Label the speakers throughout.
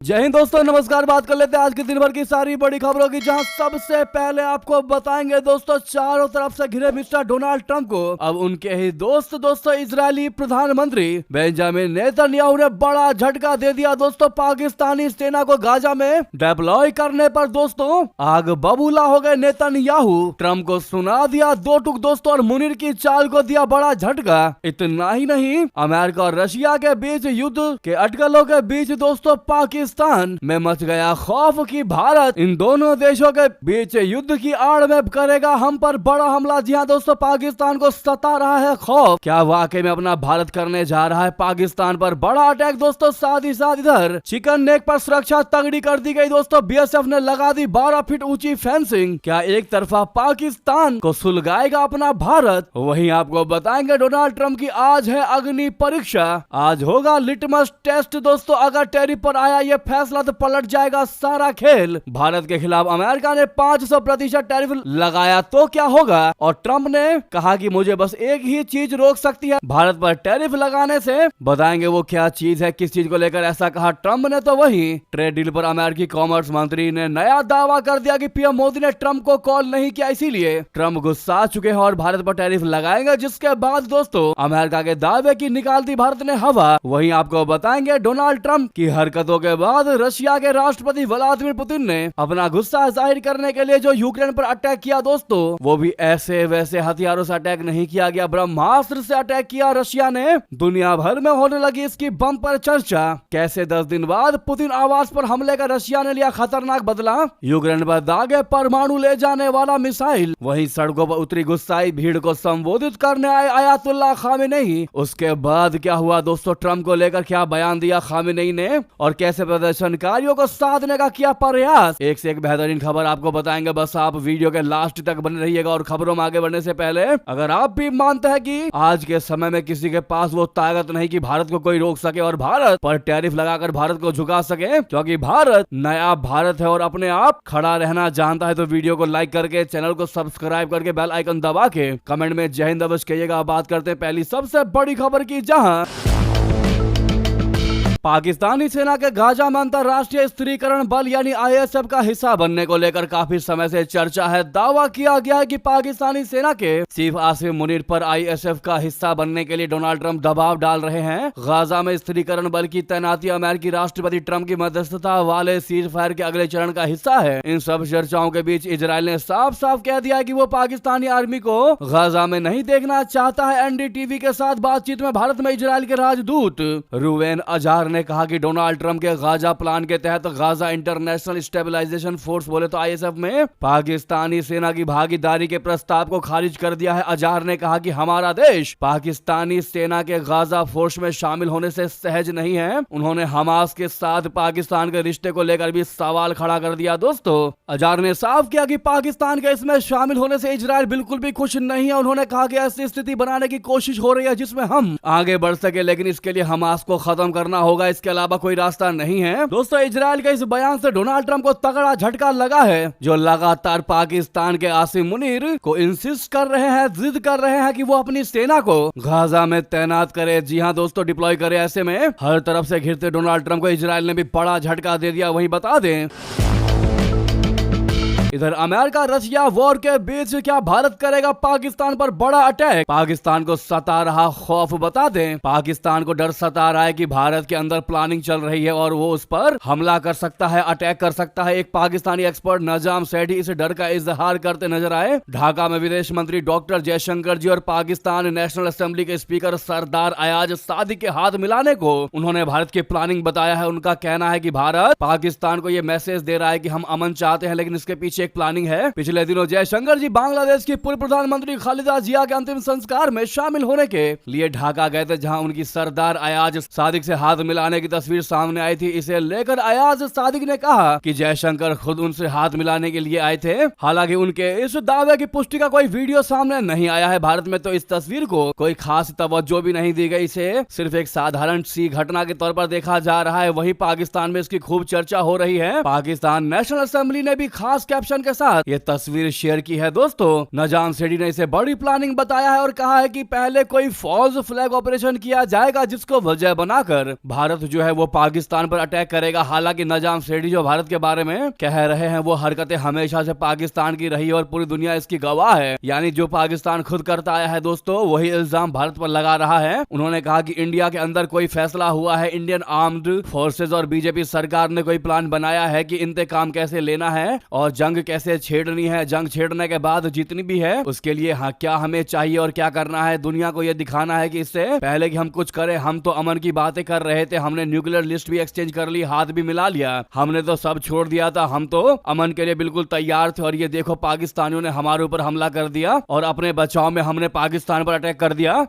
Speaker 1: जय हिंद दोस्तों, नमस्कार। बात कर लेते हैं आज के दिन भर की सारी बड़ी खबरों की, जहां सबसे पहले आपको बताएंगे दोस्तों, चारों तरफ से घिरे मिस्टर डोनाल्ड ट्रंप को अब उनके ही दोस्तों इजरायली प्रधानमंत्री बेंजामिन नेतन्याहू ने बड़ा झटका दे दिया। दोस्तों, पाकिस्तानी सेना को गाजा में डिप्लॉय करने पर दोस्तों आग बबूला हो गए नेतन्याहू। ट्रंप को सुना दिया दो टूक दोस्तों, और मुनीर की चाल को दिया बड़ा झटका। इतना ही नहीं, अमेरिका और रशिया के बीच युद्ध के अटकलों के बीच दोस्तों पाकिस्तान में मच गया खौफ कि भारत इन दोनों देशों के बीच युद्ध की आड़ में करेगा हम पर बड़ा हमला। जी हाँ दोस्तों, पाकिस्तान को सता रहा है खौफ। क्या वाकई में अपना भारत करने जा रहा है पाकिस्तान पर बड़ा अटैक दोस्तों? साथ ही साथ इधर चिकन नेक पर सुरक्षा तगड़ी कर दी गई दोस्तों। बीएसएफ ने लगा दी 12 फीट ऊंची फेंसिंग। क्या एक तरफा पाकिस्तान को सुलगाएगा अपना भारत? वहीं आपको बताएंगे डोनाल्ड ट्रंप की आज है अग्नि परीक्षा। आज होगा लिटमस टेस्ट दोस्तों। अगर टैरिफ पर आया ये फैसला तो पलट जाएगा सारा खेल। भारत के खिलाफ अमेरिका ने 500% टैरिफ लगाया तो क्या होगा? और ट्रंप ने कहा कि मुझे बस एक ही चीज रोक सकती है भारत पर टैरिफ लगाने से। बताएंगे वो क्या चीज है, किस चीज को लेकर ऐसा कहा ट्रंप ने। तो वही ट्रेड डील पर अमेरिकी कॉमर्स मंत्री ने नया दावा कर दिया कि पीएम मोदी ने ट्रंप को कॉल नहीं किया, इसीलिए ट्रंप गुस्सा चुके हैं और भारत पर टैरिफ लगाएंगे। जिसके बाद दोस्तों अमेरिका के दावे की निकालती भारत ने हवा। वहीं आपको बताएंगे डोनाल्ड ट्रंप की हरकतों के बाद रशिया के राष्ट्रपति व्लादिमीर पुतिन ने अपना गुस्सा जाहिर करने के लिए जो यूक्रेन पर अटैक किया दोस्तों, वो भी ऐसे वैसे हथियारों से अटैक नहीं किया गया, ब्रह्मास्त्र से अटैक किया रशिया ने। दुनिया भर में होने लगी इसकी बम पर चर्चा। कैसे 10 दिन बाद पुतिन आवास पर हमले का रशिया ने लिया खतरनाक बदला। यूक्रेन पर दागे परमाणु ले जाने वाला मिसाइल। वहीं सड़कों पर उतरी गुस्साई भीड़ को संबोधित करने आए आयतुल्लाह खामेनेई। उसके बाद क्या हुआ दोस्तों? ट्रंप को लेकर क्या बयान दिया खामेनेई ने और कैसे प्रदर्शनकारियों को साधने का किया प्रयास। एक से एक बेहतरीन खबर आपको बताएंगे, बस आप वीडियो के लास्ट तक बने रहिएगा। और खबरों में आगे बढ़ने से पहले अगर आप भी मानते हैं कि आज के समय में किसी के पास वो ताकत नहीं कि भारत को कोई रोक सके और भारत पर टैरिफ लगाकर भारत को झुका सके, क्योंकि भारत नया भारत है और अपने आप खड़ा रहना जानता है, तो वीडियो को लाइक करके चैनल को सब्सक्राइब करके बेल आइकन दबा के कमेंट में जय हिंद अवश्य कहिएगा। बात करते हैं पहली सबसे बड़ी खबर की, जहां पाकिस्तानी सेना के गाजा में अंतरराष्ट्रीय स्थिरीकरण बल यानी आईएसएफ का हिस्सा बनने को लेकर काफी समय से चर्चा है। दावा किया गया है कि पाकिस्तानी सेना के चीफ आसिम मुनीर पर आईएसएफ का हिस्सा बनने के लिए डोनाल्ड ट्रंप दबाव डाल रहे हैं। गाजा में स्थिरीकरण बल की तैनाती अमेरिकी राष्ट्रपति ट्रंप की मध्यस्थता वाले सीज फायर के अगले चरण का हिस्सा है। इन सब चर्चाओं के बीच इजराइल ने साफ साफ कह दिया है कि वो पाकिस्तानी आर्मी को गाजा में नहीं देखना चाहता है। एनडीटीवी के साथ बातचीत में भारत में इजराइल के राजदूत रूवेन अजार ने कहा कि डोनाल्ड ट्रंप के गाजा प्लान के तहत गाजा इंटरनेशनल स्टेबलाइजेशन फोर्स बोले तो आईएसएफ में पाकिस्तानी सेना की भागीदारी के प्रस्ताव को खारिज कर दिया है। अजार ने कहा कि हमारा देश पाकिस्तानी सेना के गाजा फोर्स में शामिल होने से सहज नहीं है। उन्होंने हमास के साथ पाकिस्तान के रिश्ते को लेकर भी सवाल खड़ा कर दिया। दोस्तों, अजार ने साफ किया कि पाकिस्तान के इसमें शामिल होने से इजराइल बिल्कुल भी खुश नहीं है। उन्होंने कहा कि ऐसी स्थिति बनाने की कोशिश हो रही है जिसमें हम आगे बढ़ सके, लेकिन इसके लिए हमास को खत्म करना होगा, इसके अलावा कोई रास्ता नहीं है। दोस्तों, इजराइल के इस बयान से डोनाल्ड ट्रंप को तगड़ा झटका लगा है, जो लगातार पाकिस्तान के आसिम मुनीर को इंसिस्ट कर रहे हैं, जिद कर रहे हैं कि वो अपनी सेना को गाजा में तैनात करे। जी हां दोस्तों, डिप्लॉय करे। ऐसे में हर तरफ से घिरते डोनाल्ड ट्रंप को इजराइल ने भी बड़ा झटका दे दिया। वहीं बता दें, इधर अमेरिका रशिया वॉर के बीच क्या भारत करेगा पाकिस्तान पर बड़ा अटैक? पाकिस्तान को सता रहा खौफ। बता दें, पाकिस्तान को डर सता रहा है कि भारत के अंदर प्लानिंग चल रही है और वो उस पर हमला कर सकता है, अटैक कर सकता है। एक पाकिस्तानी एक्सपर्ट नजाम सेठी इस डर का इजहार करते नजर आए। ढाका में विदेश मंत्री डॉक्टर जयशंकर जी और पाकिस्तान नेशनल असेंबली के स्पीकर सरदार अयाज सादिक के हाथ मिलाने को उन्होंने भारत की प्लानिंग बताया है। उनका कहना है कि भारत पाकिस्तान को यह मैसेज दे रहा है कि हम अमन चाहते हैं, लेकिन इसके पीछे एक प्लानिंग है। पिछले दिनों जयशंकर जी बांग्लादेश की पूर्व प्रधानमंत्री खालिदा जिया के अंतिम संस्कार में शामिल होने के लिए ढाका गए थे, जहां उनकी सरदार अयाज सादिक से हाथ मिलाने की तस्वीर सामने आई थी। इसे लेकर अयाज सादिक ने कहा कि जयशंकर खुद उनसे हाथ मिलाने के लिए आए थे। हालांकि उनके इस दावे की पुष्टि का कोई वीडियो सामने नहीं आया है। भारत में तो इस तस्वीर को कोई खास तवज्जो भी नहीं दी गई, इसे सिर्फ एक साधारण सी घटना के तौर पर देखा जा रहा है। वहीं पाकिस्तान में इसकी खूब चर्चा हो रही है। पाकिस्तान नेशनल असेंबली ने भी खास कैप्शन रिएक्शन के साथ ये तस्वीर शेयर की है दोस्तों। नजाम सेठी ने इसे बड़ी प्लानिंग बताया है और कहा है कि पहले कोई फॉल्स फ्लैग ऑपरेशन किया जाएगा जिसको वजह बनाकर भारत जो है वो पाकिस्तान पर अटैक करेगा। हालांकि नजाम सेठी जो भारत के बारे में कह रहे हैं वो हरकतें हमेशा से पाकिस्तान की रही और पूरी दुनिया इसकी गवाह है। यानी जो पाकिस्तान खुद करता आया है दोस्तों वही इल्जाम भारत पर लगा रहा है। उन्होंने कहा कि इंडिया के अंदर कोई फैसला हुआ है, इंडियन आर्म्ड फोर्सेज और बीजेपी सरकार ने कोई प्लान बनाया है कि इंतकाम कैसे लेना है और जंग कैसे छेड़नी है। जंग छेड़ने के बाद जितनी भी है उसके लिए क्या हमें चाहिए और क्या करना है, दुनिया को यह दिखाना है कि इससे पहले कि हम कुछ करें हम तो अमन की बातें कर रहे थे, हमने न्यूक्लियर लिस्ट भी एक्सचेंज कर ली, हाथ भी मिला लिया, हमने तो सब छोड़ दिया था, हम तो अमन के लिए बिल्कुल तैयार थे। और ये देखो पाकिस्तानियों ने हमारे ऊपर हमला कर दिया और अपने बचाव में हमने पाकिस्तान पर अटैक कर दिया।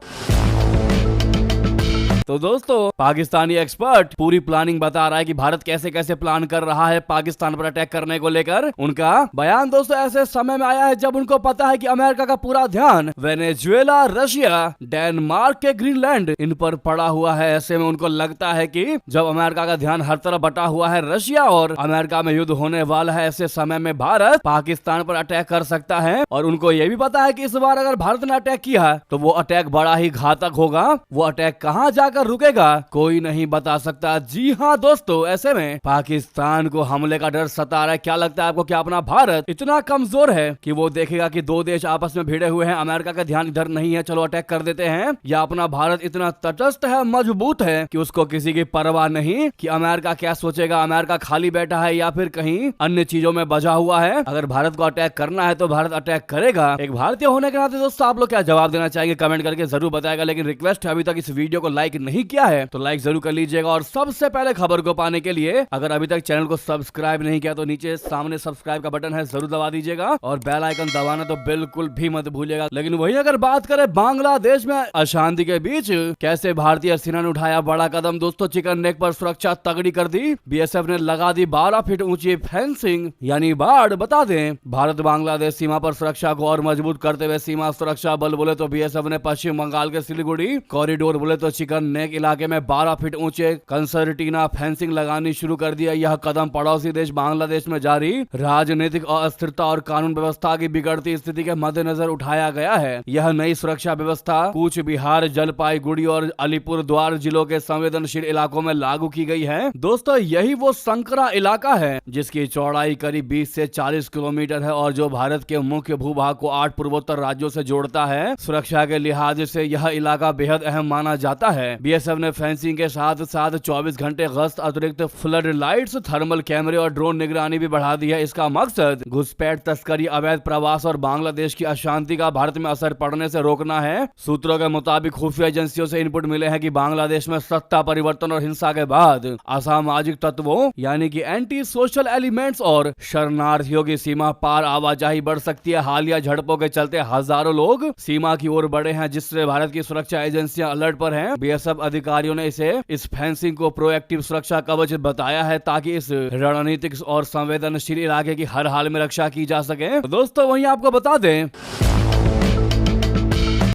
Speaker 1: तो दोस्तों पाकिस्तानी एक्सपर्ट पूरी प्लानिंग बता रहा है कि भारत कैसे कैसे प्लान कर रहा है पाकिस्तान पर अटैक करने को लेकर। उनका बयान दोस्तों ऐसे समय में आया है जब उनको पता है कि अमेरिका का पूरा ध्यान वेनेजुएला, रशिया, डेनमार्क के ग्रीनलैंड इन पर पड़ा हुआ है। ऐसे में उनको लगता है कि जब अमेरिका का ध्यान हर तरफ बटा हुआ है, रशिया और अमेरिका में युद्ध होने वाला है, ऐसे समय में भारत पाकिस्तान पर अटैक कर सकता है। और उनको यह भी पता है कि इस बार अगर भारत ने अटैक किया तो वो अटैक बड़ा ही घातक होगा। वो अटैक कहां जाकर रुकेगा कोई नहीं बता सकता। जी हाँ दोस्तों, ऐसे में पाकिस्तान को हमले का डर सता रहा है। क्या लगता है आपको क्या अपना भारत इतना कमजोर है कि वो देखेगा कि दो देश आपस में भिड़े हुए हैं, अमेरिका का ध्यान इधर नहीं है, चलो अटैक कर देते हैं? या अपना भारत इतना तटस्थ है, मजबूत है कि उसको किसी की परवाह नहीं कि अमेरिका क्या सोचेगा, अमेरिका खाली बैठा है या फिर कहीं अन्य चीजों में बजा हुआ है? अगर भारत को अटैक करना है तो भारत अटैक करेगा। एक भारतीय होने के नाते दोस्तों आप लोग क्या जवाब देना चाहेंगे कमेंट करके जरूर बताएगा। लेकिन रिक्वेस्ट है, अभी तक इस वीडियो को लाइक नहीं किया है तो लाइक जरूर कर लीजिएगा। और सबसे पहले खबर को पाने के लिए अगर अभी तक चैनल को सब्सक्राइब नहीं किया तो नीचे सामने सब्सक्राइब का बटन है, जरूर दबा दीजिएगा और बेल आइकन दबाना तो बिल्कुल भी मत भूलिएगा। लेकिन वही अगर बात करें बांग्लादेश में अशांति के बीच कैसे भारतीय सेना ने उठाया बड़ा कदम दोस्तों, चिकन नेक पर सुरक्षा तगड़ी कर दी। बीएसएफ ने लगा दी 12 फीट ऊंची फेंसिंग यानी बाड़। बता दें भारत बांग्लादेश सीमा पर सुरक्षा को और मजबूत करते हुए सीमा सुरक्षा बल बोले तो बीएसएफ ने पश्चिम बंगाल के सिलीगुड़ी कॉरिडोर बोले तो चिकन नेक इलाके में 12 फीट ऊंचे कंसर्टीना फेंसिंग लगानी शुरू कर दिया। यह कदम पड़ोसी देश बांग्लादेश में जारी राजनीतिक अस्थिरता और कानून व्यवस्था की बिगड़ती स्थिति के मद्देनजर उठाया गया है। यह नई सुरक्षा व्यवस्था कूच बिहार, जलपाईगुड़ी और अलीपुर द्वार जिलों के संवेदनशील इलाकों में लागू की गई है। दोस्तों यही वो संकरा इलाका है जिसकी चौड़ाई करीब 20 से 40 किलोमीटर है और जो भारत के मुख्य भूभाग को 8 पूर्वोत्तर राज्यों से जोड़ता है। सुरक्षा के लिहाज से यह इलाका बेहद अहम माना जाता है। बीएसएफ ने फेंसिंग के साथ साथ 24 घंटे गश्त, अतिरिक्त फ्लड लाइट्स, थर्मल कैमरे और ड्रोन निगरानी भी बढ़ा दी है। इसका मकसद घुसपैठ, तस्करी, अवैध प्रवास और बांग्लादेश की अशांति का भारत में असर पड़ने से रोकना है। सूत्रों के मुताबिक खुफिया एजेंसियों से इनपुट मिले हैं कि बांग्लादेश में सत्ता परिवर्तन और हिंसा के बाद असामाजिक तत्वों यानी कि एंटी सोशल एलिमेंट्स और शरणार्थियों की सीमा पार आवाजाही बढ़ सकती है। हालिया झड़पों के चलते हजारों लोग सीमा की ओर बढ़े हैं जिससे भारत की सुरक्षा एजेंसियां अलर्ट पर हैं। बीएसएफ अधिकारियों ने इस फेंसिंग को प्रोएक्टिव सुरक्षा कवच बताया है ताकि इस रणनीतिक और संवेदनशील इलाके की हर हाल में रक्षा की जा सके। तो दोस्तों वहीं आपको बता दें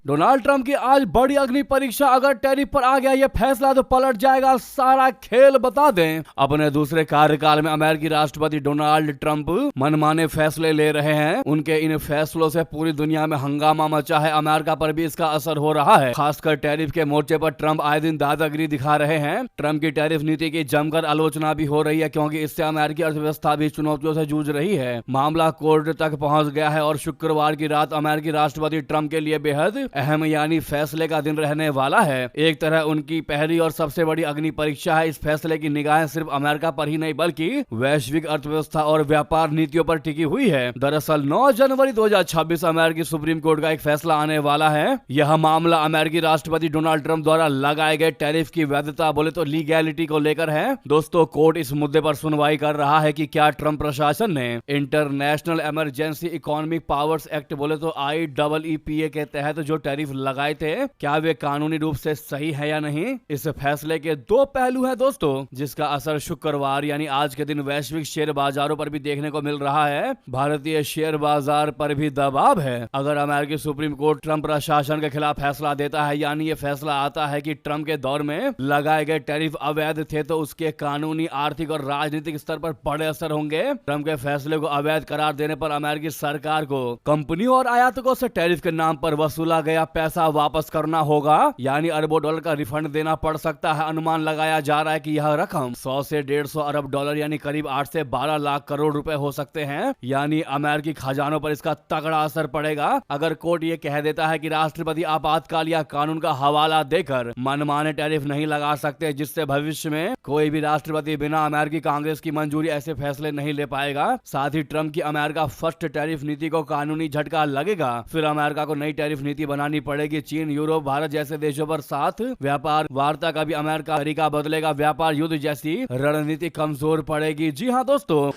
Speaker 1: डोनाल्ड ट्रंप की आज बड़ी अग्नि परीक्षा, अगर टैरिफ पर आ गया ये फैसला तो पलट जाएगा सारा खेल। बता दें अपने दूसरे कार्यकाल में अमेरिकी राष्ट्रपति डोनाल्ड ट्रंप मनमाने फैसले ले रहे हैं। उनके इन फैसलों से पूरी दुनिया में हंगामा मचा है। अमेरिका पर भी इसका असर हो रहा है। खासकर टैरिफ के मोर्चे पर ट्रंप आए दिन दादागिरी दिखा रहे हैं। ट्रंप की टैरिफ नीति की जमकर आलोचना भी हो रही है क्योंकि इससे अमेरिकी अर्थव्यवस्था भी चुनौतियों से जूझ रही है। मामला कोर्ट तक पहुंच गया है और शुक्रवार की रात अमेरिकी राष्ट्रपति ट्रंप के लिए बेहद अहम यानी फैसले का दिन रहने वाला है। एक तरह उनकी पहली और सबसे बड़ी अग्नि परीक्षा है। इस फैसले की निगाहें सिर्फ अमेरिका पर ही नहीं बल्कि वैश्विक अर्थव्यवस्था और व्यापार नीतियों पर टिकी हुई है। दरअसल 9 जनवरी 2026 अमेरिकी सुप्रीम कोर्ट का एक फैसला आने वाला है। यह मामला अमेरिकी राष्ट्रपति डोनाल्ड ट्रंप द्वारा लगाए गए टैरिफ की वैधता बोले तो लीगैलिटी को लेकर है। दोस्तों कोर्ट इस मुद्दे पर सुनवाई कर रहा है कि क्या ट्रंप प्रशासन ने international emergency economic powers act बोले तो IEEPA के तहत जो टैरिफ लगाए थे, क्या वे कानूनी रूप से सही है या नहीं? इस फैसले के दो पहलू हैं दोस्तों, जिसका असर शुक्रवार यानी आज के दिन वैश्विक शेयर बाजारों पर भी देखने को मिल रहा है। भारतीय शेयर बाजार पर भी दबाव है। अगर अमेरिकी सुप्रीम कोर्ट ट्रंप प्रशासन के खिलाफ फैसला देता है, यानी ये फैसला आता है कि ट्रंप के दौर में लगाए गए टैरिफ अवैध थे, तो उसके कानूनी, आर्थिक और राजनीतिक स्तर पर बड़े असर होंगे। ट्रंप के फैसले को अवैध करार देने पर अमेरिकी सरकार को कंपनियों और आयातकों से टैरिफ के नाम पर वसूला गया पैसा वापस करना होगा, यानी अरबों डॉलर का रिफंड देना पड़ सकता है। अनुमान लगाया जा रहा है कि यह रकम 100 से 150 अरब डॉलर यानी करीब 8 से 12 लाख करोड़ रुपए हो सकते हैं, यानी अमेरिकी खजानों पर इसका तगड़ा असर पड़ेगा। अगर कोर्ट ये कह देता है कि राष्ट्रपति आपातकाल या कानून का हवाला देकर मनमाने टैरिफ नहीं लगा सकते, जिससे भविष्य में कोई भी राष्ट्रपति बिना अमेरिकी कांग्रेस की मंजूरी ऐसे फैसले नहीं ले पाएगा। साथ ही ट्रंप की अमेरिका फर्स्ट टैरिफ नीति को कानूनी झटका लगेगा। फिर अमेरिका को नई टैरिफ नीति बनानी पड़ेगी। चीन, यूरोप, भारत जैसे देशों पर साथ व्यापार वार्ता का भी अमेरिका तरीका बदलेगा। व्यापार युद्ध जैसी रणनीति कमजोर पड़ेगी। जी हाँ दोस्तों,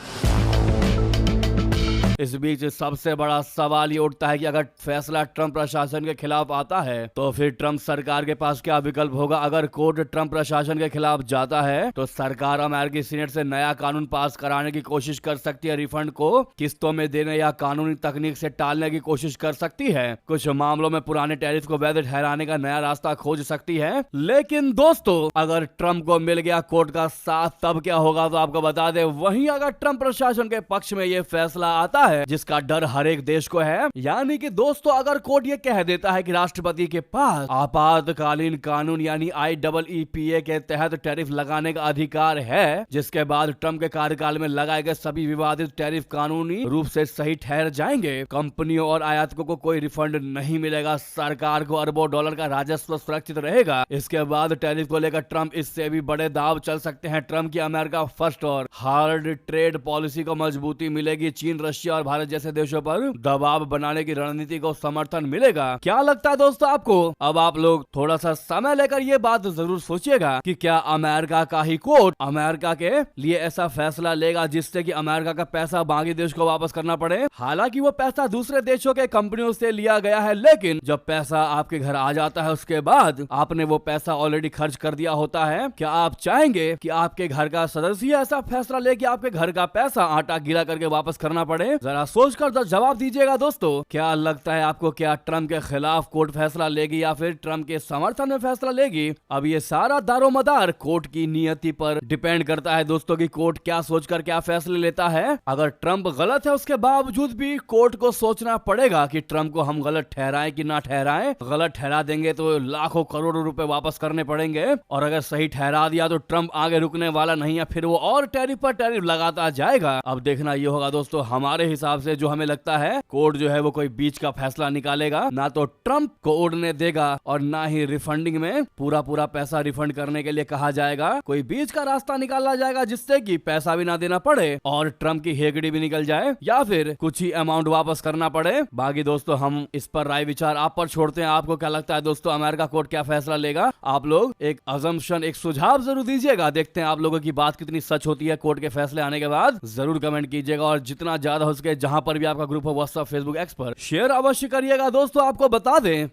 Speaker 1: इस बीच सबसे बड़ा सवाल ये उठता है कि अगर फैसला ट्रंप प्रशासन के खिलाफ आता है तो फिर ट्रंप सरकार के पास क्या विकल्प होगा। अगर कोर्ट ट्रंप प्रशासन के खिलाफ जाता है तो सरकार अमेरिकी सीनेट से नया कानून पास कराने की कोशिश कर सकती है, रिफंड को किस्तों में देने या कानूनी तकनीक से टालने की कोशिश कर सकती है। कुछ मामलों में पुराने टैरिफ को वैध ठहराने का नया रास्ता खोज सकती है। लेकिन दोस्तों, अगर ट्रंप को मिल गया कोर्ट का साथ, तब क्या होगा तो आपको बता दे। वहीं अगर ट्रंप प्रशासन के पक्ष में ये फैसला आता है जिसका डर हर एक देश को है, यानी कि दोस्तों अगर कोर्ट ये कह देता है कि राष्ट्रपति के पास आपातकालीन कानून यानी IEEPA के तहत टैरिफ लगाने का अधिकार है, जिसके बाद ट्रंप के कार्यकाल में लगाए गए सभी विवादित टैरिफ कानूनी रूप से सही ठहर जाएंगे, कंपनियों और आयातकों को कोई रिफंड नहीं मिलेगा, सरकार को अरबों डॉलर का राजस्व सुरक्षित रहेगा। इसके बाद टैरिफ को लेकर ट्रंप इससे भी बड़े दाव चल सकते हैं। ट्रंप की अमेरिका फर्स्ट और हार्ड ट्रेड पॉलिसी को मजबूती मिलेगी। चीन, रशिया और भारत जैसे देशों पर दबाव बनाने की रणनीति को समर्थन मिलेगा। क्या लगता है दोस्तों आपको? अब आप लोग थोड़ा सा समय लेकर ये बात जरूर सोचिएगा कि क्या अमेरिका का ही कोर्ट अमेरिका के लिए ऐसा फैसला लेगा जिससे कि अमेरिका का पैसा बाकी देश को वापस करना पड़े। हालांकि वो पैसा दूसरे देशों के कंपनियों से लिया गया है, लेकिन जब पैसा आपके घर आ जाता है उसके बाद आपने वो पैसा ऑलरेडी खर्च कर दिया होता है। क्या आप चाहेंगे कि आपके घर का सदस्य ऐसा फैसला ले कि आपके घर का पैसा आटा गीला करके वापस करना पड़े? जरा सोचकर तो जवाब दीजिएगा दोस्तों। क्या लगता है आपको, क्या ट्रंप के खिलाफ कोर्ट फैसला लेगी या फिर ट्रंप के समर्थन में फैसला लेगी? अब ये सारा दारोमदार कोर्ट की नियति पर डिपेंड करता है दोस्तों कि कोर्ट क्या सोचकर क्या फैसले लेता है। अगर ट्रंप गलत है उसके बावजूद भी कोर्ट को सोचना पड़ेगा कि ट्रंप को हम गलत ठहराएं कि ना ठहराएं। गलत ठहरा देंगे तो लाखों करोड़ों रुपए वापस करने पड़ेंगे, और अगर सही ठहरा दिया तो ट्रंप आगे रुकने वाला नहीं है, फिर वो और टैरिफ पर टैरिफ लगाता जाएगा। अब देखना ये होगा दोस्तों, हमारे हिसाब से जो हमें लगता है कोर्ट जो है वो कोई बीच का फैसला निकालेगा, ना तो ट्रंप को उड़ने देगा और ना ही रिफंडिंग में पूरा पैसा रिफंड करने के लिए कहा जाएगा। कोई बीच का रास्ता निकाला जाएगा जिससे कि पैसा भी ना देना पड़े और ट्रंप की हेगड़ी भी निकल जाए, या फिर कुछ ही अमाउंट वापस करना पड़े। बाकी दोस्तों हम इस पर राय विचार आप पर छोड़ते हैं। आपको क्या लगता है दोस्तों, अमेरिका कोर्ट क्या फैसला लेगा? आप लोग एक अजम्पशन, एक सुझाव जरूर दीजिएगा। देखते हैं आप लोगों की बात कितनी सच होती है कोर्ट के फैसले आने के बाद। जरूर कमेंट कीजिएगा और जितना ज्यादा हो सके जहां पर भी आपका ग्रुप हो, व्हाट्सएप, फेसबुक, एक्स पर शेयर अवश्य करिएगा। दोस्तों आपको बता दें,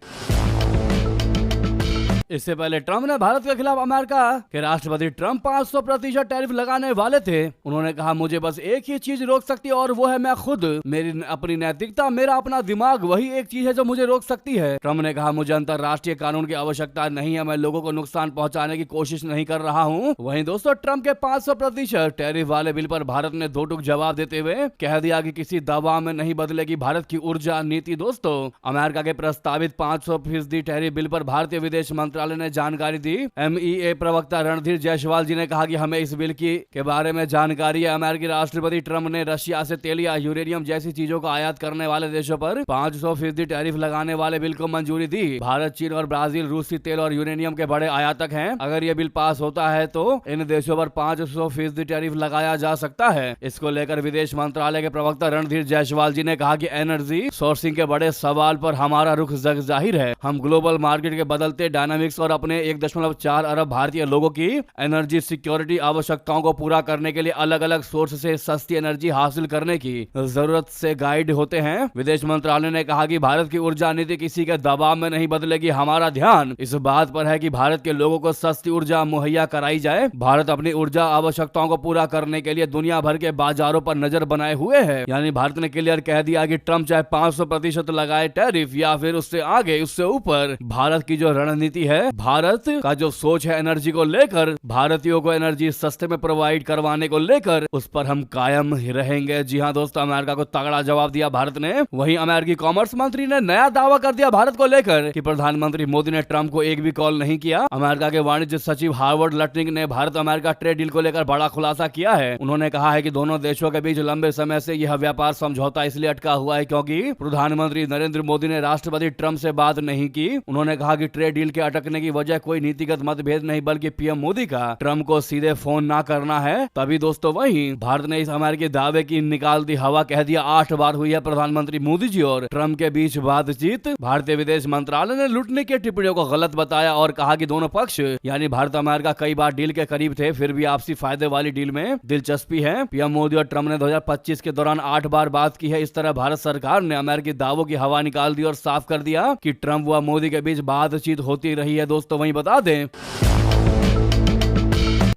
Speaker 1: इससे पहले ट्रंप ने भारत के खिलाफ अमेरिका के राष्ट्रपति ट्रंप 500% टैरिफ लगाने वाले थे। उन्होंने कहा, मुझे बस एक ही चीज रोक सकती है और वो है मैं खुद। मेरी अपनी नैतिकता, मेरा अपना दिमाग, वही एक चीज है जो मुझे रोक सकती है। ट्रंप ने कहा, मुझे अंतरराष्ट्रीय कानून की आवश्यकता नहीं है, मैं लोगों को नुकसान पहुंचाने की कोशिश नहीं कर रहा हूं। वहीं दोस्तों ट्रंप के 500% टैरिफ वाले बिल पर भारत ने दो टूक जवाब देते हुए कह दिया कि किसी दबाव में नहीं बदलेगी भारत की ऊर्जा नीति। दोस्तों अमेरिका के प्रस्तावित 500% टैरिफ बिल पर भारतीय विदेश मंत्रालय ने जानकारी दी। MEA प्रवक्ता रणधीर जायसवाल जी ने कहा कि हमें इस बिल के बारे में जानकारी है। अमेरिकी राष्ट्रपति ट्रंप ने रशिया से तेल या यूरेनियम जैसी चीजों को आयात करने वाले देशों पर 500% टैरिफ लगाने वाले बिल को मंजूरी दी। भारत, चीन और ब्राजील रूसी तेल और यूरेनियम के बड़े आयातक हैं। अगर ये बिल पास होता है तो इन देशों पर 500% टैरिफ लगाया जा सकता है। इसको लेकर विदेश मंत्रालय के प्रवक्ता रणधीर जायसवाल जी ने कहा कि एनर्जी सोर्सिंग के बड़े सवाल पर हमारा रुख जग जाहिर है। हम ग्लोबल मार्केट के बदलते डायनामिक इकोनॉमिक्स और अपने 1.4 अरब भारतीय लोगों की एनर्जी सिक्योरिटी आवश्यकताओं को पूरा करने के लिए अलग अलग सोर्स से सस्ती एनर्जी हासिल करने की जरूरत से गाइड होते हैं। विदेश मंत्रालय ने कहा कि भारत की ऊर्जा नीति किसी के दबाव में नहीं बदलेगी। हमारा ध्यान इस बात पर है कि भारत के लोगों को सस्ती ऊर्जा मुहैया कराई जाए। भारत अपनी ऊर्जा आवश्यकताओं को पूरा करने के लिए दुनिया भर के बाजारों पर नजर बनाए हुए है। यानी भारत ने क्लियर कह दिया कि ट्रम्प चाहे 500% लगाए टैरिफ या फिर उससे आगे उससे ऊपर, भारत की जो रणनीति है, भारत का जो सोच है एनर्जी को लेकर, भारतीयों को एनर्जी सस्ते में प्रोवाइड करवाने को लेकर, उस पर हम कायम ही रहेंगे। जी हाँ दोस्तों, अमेरिका को तगड़ा जवाब दिया भारत ने। वहीं अमेरिकी कॉमर्स मंत्री ने नया दावा कर दिया भारत को लेकर कि प्रधानमंत्री मोदी ने ट्रंप को एक भी कॉल नहीं किया। अमेरिका के वाणिज्य सचिव हार्वर्ड लटनिक ने भारत अमेरिका ट्रेड डील को लेकर बड़ा खुलासा किया है। उन्होंने कहा है कि दोनों देशों के बीच लंबे समय से यह व्यापार समझौता इसलिए अटका हुआ है क्योंकि प्रधानमंत्री नरेंद्र मोदी ने राष्ट्रपति ट्रंप से बात नहीं की। उन्होंने कहा कि ट्रेड डील के अटकने की वजह कोई नीतिगत मतभेद नहीं बल्कि पीएम मोदी का ट्रंप को सीधे फोन ना करना है। तभी दोस्तों वहीं भारत ने इस अमेरिकी दावे की निकाल दी हवा, कह दिया 8 बार हुई है प्रधानमंत्री मोदी जी और ट्रंप के बीच बातचीत। भारतीय विदेश मंत्रालय ने लुटने की टिप्पणियों को गलत बताया और कहा कि दोनों पक्ष यानी भारत अमेरिका कई बार डील के करीब थे, फिर भी आपसी फायदे वाली डील में दिलचस्पी है। पीएम मोदी और ट्रंप ने 2025 के दौरान 8 बार बात की है। इस तरह भारत सरकार ने अमेरिकी दावों की हवा निकाल दी और साफ कर दिया कि ट्रंप व मोदी के बीच बातचीत होती रही है। दोस्तों वहीं बता दें,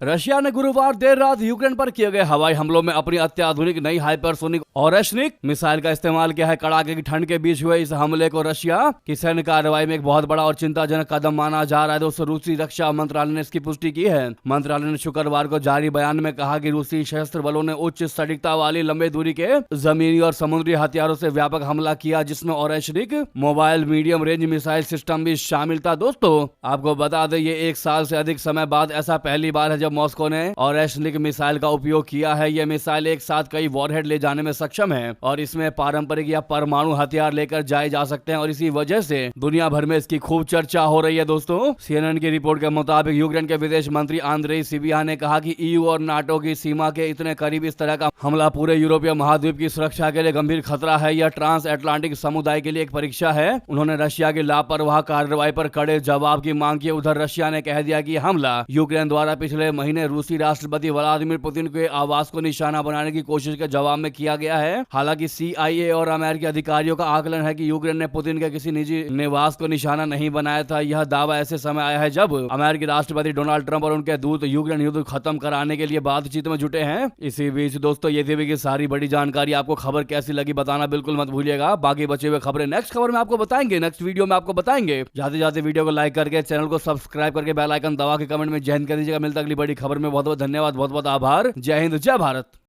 Speaker 1: रशिया ने गुरुवार देर रात यूक्रेन पर किए गए हवाई हमलों में अपनी अत्याधुनिक नई हाइपरसोनिक ओरेशनिक मिसाइल का इस्तेमाल किया है। कड़ाके की ठंड के बीच हुए इस हमले को रशिया की सैन्य कार्रवाई में एक बहुत बड़ा और चिंताजनक कदम माना जा रहा है। दोस्तों रूसी रक्षा मंत्रालय ने इसकी पुष्टि की है। मंत्रालय ने शुक्रवार को जारी बयान में कहा कि रूसी सशस्त्र बलों ने उच्च सटीकता वाली लंबे दूरी के जमीनी और समुद्री हथियारों से व्यापक हमला किया, जिसमें Oreshnik mobile medium range missile system भी शामिल था। दोस्तों आपको बता दें, ये 1 साल से अधिक समय बाद ऐसा पहली बार है जब मॉस्को ने ओरेशनिक मिसाइल का उपयोग किया है। यह मिसाइल एक साथ कई वॉरहेड ले जाने में सक्षम है और इसमें पारंपरिक या परमाणु हथियार लेकर जाए जा सकते हैं और इसी वजह से दुनिया भर में इसकी खूब चर्चा हो रही है। दोस्तों सीएनएन की रिपोर्ट के मुताबिक यूक्रेन के विदेश मंत्री आंद्रेई सिबिहा ने कहा कि ईयू और नाटो की सीमा के इतने करीब इस तरह का हमला पूरे यूरोपीय महाद्वीप की सुरक्षा के लिए गंभीर खतरा है। यह ट्रांस अटलांटिक समुदाय के लिए एक परीक्षा है। उन्होंने रशिया की लापरवाह कार्रवाई पर कड़े जवाब की मांग की। उधर रशिया ने कह दिया कि हमला यूक्रेन द्वारा पिछले महीने रूसी राष्ट्रपति व्लादिमीर पुतिन के आवास को निशाना बनाने की कोशिश के जवाब में किया गया है। हालांकि सीआईए और अमेरिकी अधिकारियों का आकलन है कि यूक्रेन ने पुतिन के किसी निजी निवास को निशाना नहीं बनाया था। यह दावा ऐसे समय आया है जब अमेरिकी राष्ट्रपति डोनाल्ड ट्रंप और उनके दूत यूक्रेन युद्ध खत्म कराने के लिए बातचीत में जुटे हैं। इसी बीच दोस्तों ये थी सारी बड़ी जानकारी। आपको खबर कैसी लगी बताना बिल्कुल मत भूलिएगा। बाकी बचे हुए खबरें नेक्स्ट खबर में आपको बताएंगे, नेक्स्ट वीडियो में आपको बताएंगे। जाते जाते वीडियो को लाइक करके चैनल को सब्सक्राइब करके बेल आइकन दबा के कमेंट में जय हिंद कह दीजिएगा। मिलता अगली बड़ी खबर में। बहुत बहुत धन्यवाद, बहुत बहुत आभार। जय हिंद, जय भारत।